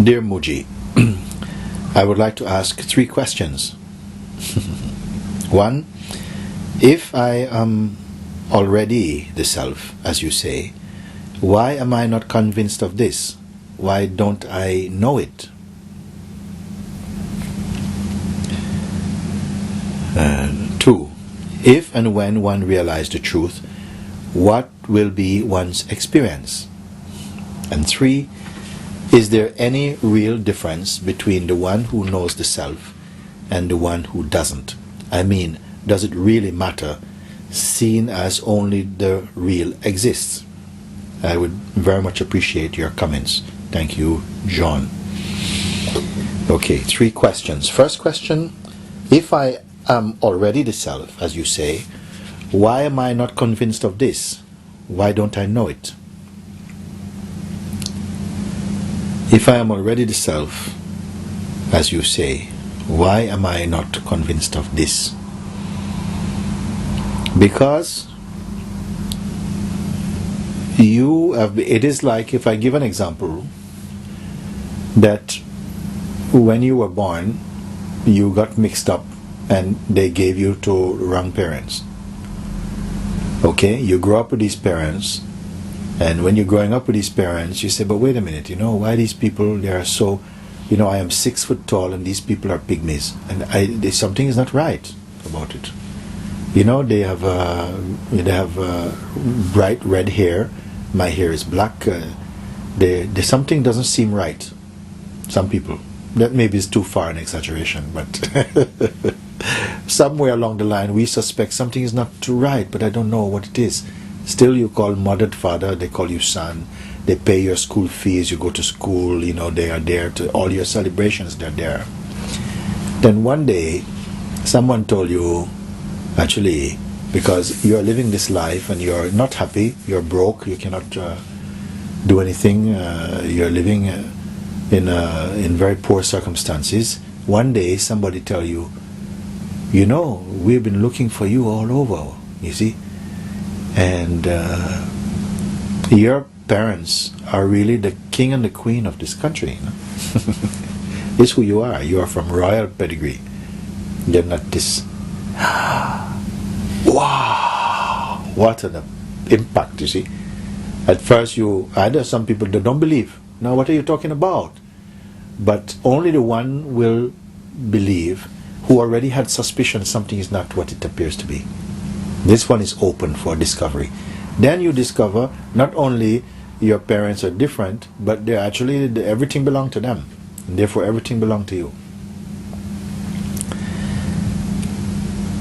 Dear Mooji, I would like to ask 3 questions. 1. If I am already the self, as you say, why am I not convinced of this? Why don't I know it? 2. If and when one realizes the truth, what will be one's experience? And 3. Is there any real difference between the one who knows the self and the one who doesn't? I mean, does it really matter, seen as only the real exists? I would very much appreciate your comments. Thank you, John. Okay, 3 questions. First question, if I am already the self, as you say, why am I not convinced of this? Why don't I know it? If I am already the self, as you say, why am I not convinced of this? Because it is like, if I give an example, that when you were born, you got mixed up and they gave you to wrong parents. Okay, you grew up with these parents, and when you're growing up with these parents, you say, but wait a minute, why these people, they are so, I am 6 foot tall and these people are pygmies. And something is not right about it. They have bright red hair. My hair is black. Something doesn't seem right. Some people. That maybe is too far an exaggeration, but somewhere along the line we suspect something is not too right, but I don't know what it is. Still, you call mother, father, they call you son, they pay your school fees, you go to school, they are there to all your celebrations, they're there. Then one day, someone told you, actually, because you're living this life and you're not happy, you're broke, you cannot do anything, you're living in very poor circumstances. One day, somebody tell you, we've been looking for you all over, you see. And your parents are really the king and the queen of this country. This is who you are. You are from royal pedigree. You're not this. Wow! What an impact, you see. At first, either some people don't believe. Now, what are you talking about? But only the one will believe who already had suspicion something is not what it appears to be. This one is open for discovery. Then you discover not only your parents are different, but they're actually, everything belongs to them. And therefore everything belongs to you.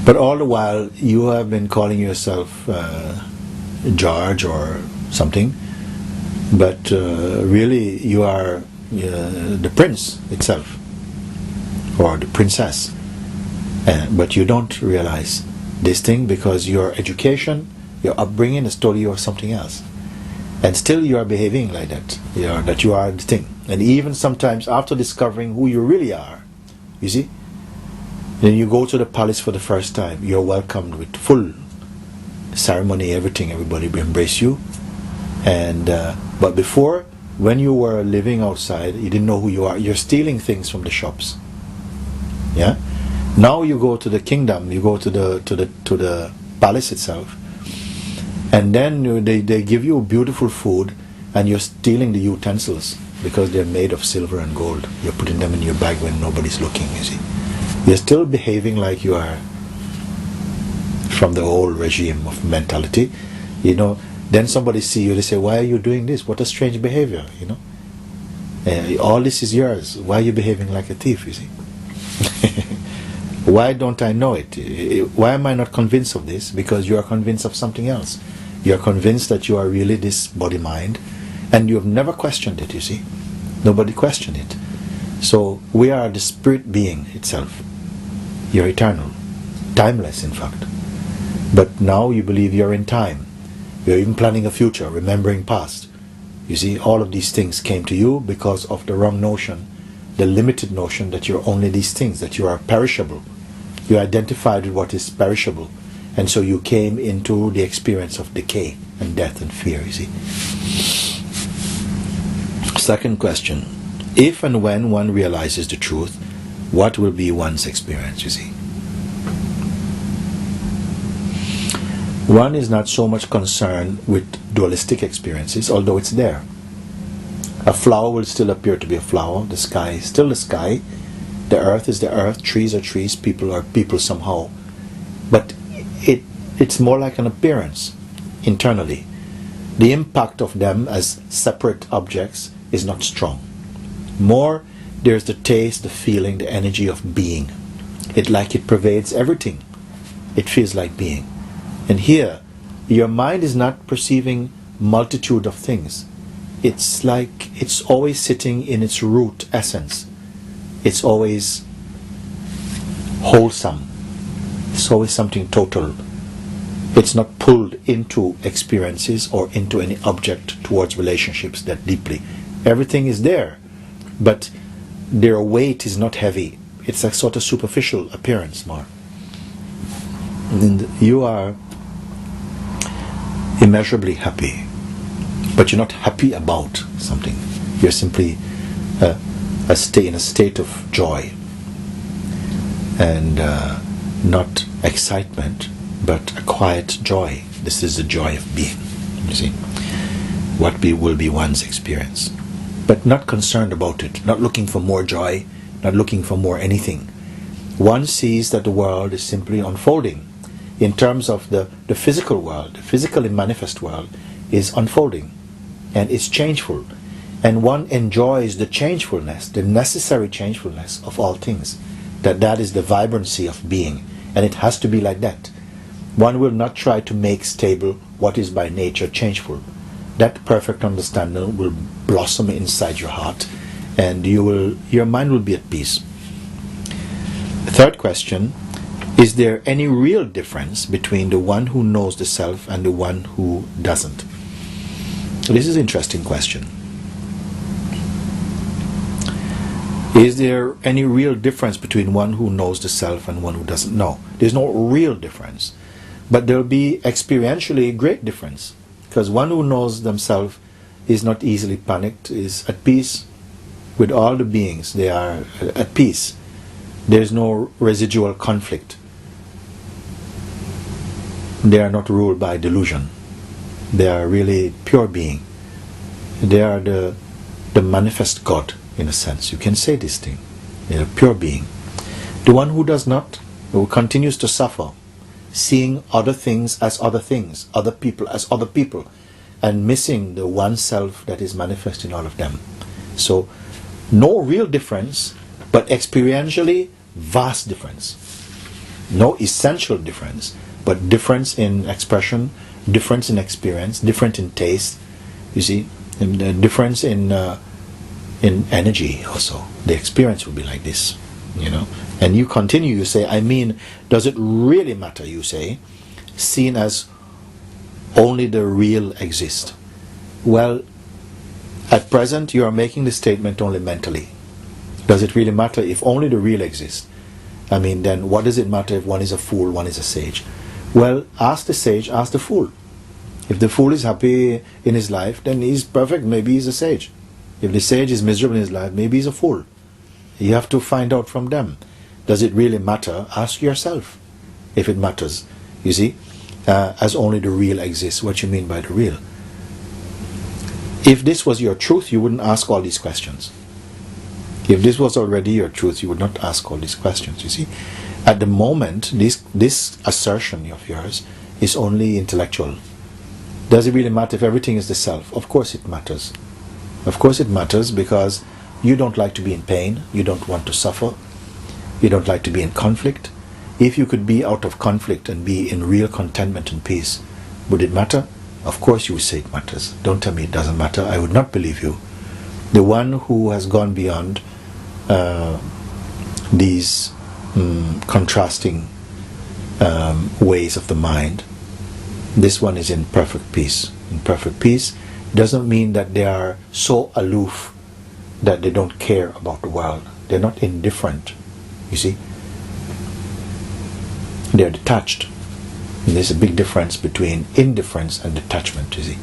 But all the while you have been calling yourself George or something, but really you are the prince itself, or the princess. But you don't realize this thing because your education, your upbringing has told you are something else. And still you are behaving like that. That you are the thing. And even sometimes after discovering who you really are, you see, then you go to the palace for the first time, you're welcomed with full ceremony, everything, everybody will embrace you. And but before, when you were living outside, you didn't know who you are. You're stealing things from the shops. Yeah? Now you go to the kingdom, you go to the palace itself, and then they give you beautiful food, and you're stealing the utensils because they're made of silver and gold. You're putting them in your bag when nobody's looking, you see. You're still behaving like you are from the old regime of mentality, Then somebody see you, they say, why are you doing this? What a strange behavior, all this is yours. Why are you behaving like a thief, you see? Why don't I know it? Why am I not convinced of this? Because you are convinced of something else. You are convinced that you are really this body-mind, and you have never questioned it, you see. Nobody questioned it. So we are the spirit being itself. You're eternal. Timeless, in fact. But now you believe you're in time. You're even planning a future, remembering past. You see, all of these things came to you because of the wrong notion, the limited notion that you're only these things, that you are perishable. You identified with what is perishable, and so you came into the experience of decay and death and fear, you see. Second question, If and when one realizes the truth, what will be one's experience, you see? One is not so much concerned with dualistic experiences, although it's there. A flower will still appear to be a flower, the sky is still the sky, the earth is the earth, trees are trees, people are people somehow. But it's more like an appearance internally. The impact of them as separate objects is not strong. More, there's the taste, the feeling, the energy of being. It pervades everything. It feels like being. And here, your mind is not perceiving multitude of things. It's like it's always sitting in its root essence. It's always wholesome. It's always something total. It's not pulled into experiences or into any object towards relationships that deeply. Everything is there, but their weight is not heavy. It's a sort of superficial appearance more. And you are immeasurably happy, but you're not happy about something. You're simply in a state of joy, and not excitement, but a quiet joy. This is the joy of being, you see. What will be one's experience. But not concerned about it, not looking for more joy, not looking for more anything. One sees that the world is simply unfolding. In terms of the physical world, the physically manifest world is unfolding, and it's changeful. And one enjoys the changefulness, the necessary changefulness of all things. That is the vibrancy of being, and it has to be like that. One will not try to make stable what is by nature changeful. That perfect understanding will blossom inside your heart, and your mind will be at peace. The third question, is there any real difference between the one who knows the self and the one who doesn't? This is an interesting question. Is there any real difference between one who knows the self and one who doesn't know? There's no real difference. But there will be experientially a great difference. Because one who knows themselves is not easily panicked, is at peace with all the beings. They are at peace. There's no residual conflict. They are not ruled by delusion. They are really pure being. They are the manifest God, in a sense. You can say this thing. They are pure being. The one who does not, who continues to suffer, seeing other things as other things, other people as other people, and missing the one self that is manifest in all of them. So, no real difference, but experientially vast difference. No essential difference, but difference in expression, difference in experience, different in taste, you see, and difference in energy also. The experience will be like this, you know. And you continue, you say, I mean, does it really matter, you say, seen as only the real exist? Well, at present you are making the statement only mentally. Does it really matter if only the real exists? I mean, then what does it matter if one is a fool, one is a sage? Well, ask the sage, ask the fool. If the fool is happy in his life, then he's perfect, maybe he's a sage. If the sage is miserable in his life, maybe he's a fool. You have to find out from them. Does it really matter? Ask yourself if it matters. You see, as only the real exists. What you mean by the real? If this was your truth, you wouldn't ask all these questions. If this was already your truth, you would not ask all these questions. You see, at the moment, this assertion of yours is only intellectual. Does it really matter if everything is the self? Of course it matters. Of course it matters, because you don't like to be in pain. You don't want to suffer. You don't like to be in conflict. If you could be out of conflict and be in real contentment and peace, would it matter? Of course you would say it matters. Don't tell me it doesn't matter. I would not believe you. The one who has gone beyond these contrasting ways of the mind, this one is in perfect peace. In perfect peace doesn't mean that they are so aloof that they don't care about the world. They're not indifferent, you see. They're detached. And there's a big difference between indifference and detachment, you see.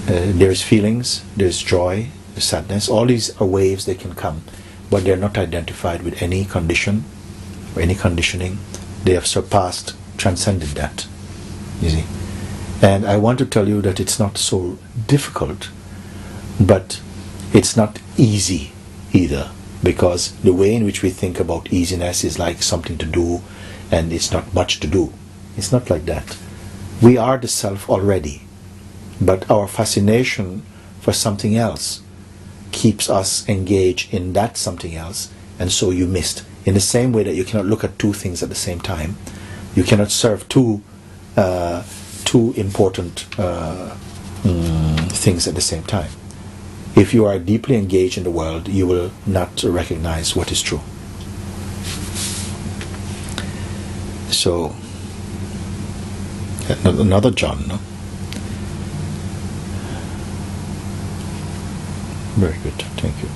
There's feelings, there's joy, the sadness. All these are waves, they can come, but they're not identified with any condition or any conditioning. They have surpassed, transcended that, you see. And I want to tell you that it's not so difficult, but it's not easy either, because the way in which we think about easiness is like something to do and it's not much to do. It's not like that. We are the self already, but our fascination for something else keeps us engaged in that something else, and so you missed. In the same way that you cannot look at two things at the same time, you cannot serve two important things at the same time. If you are deeply engaged in the world, you will not recognize what is true. So, another John, no? Very good, thank you.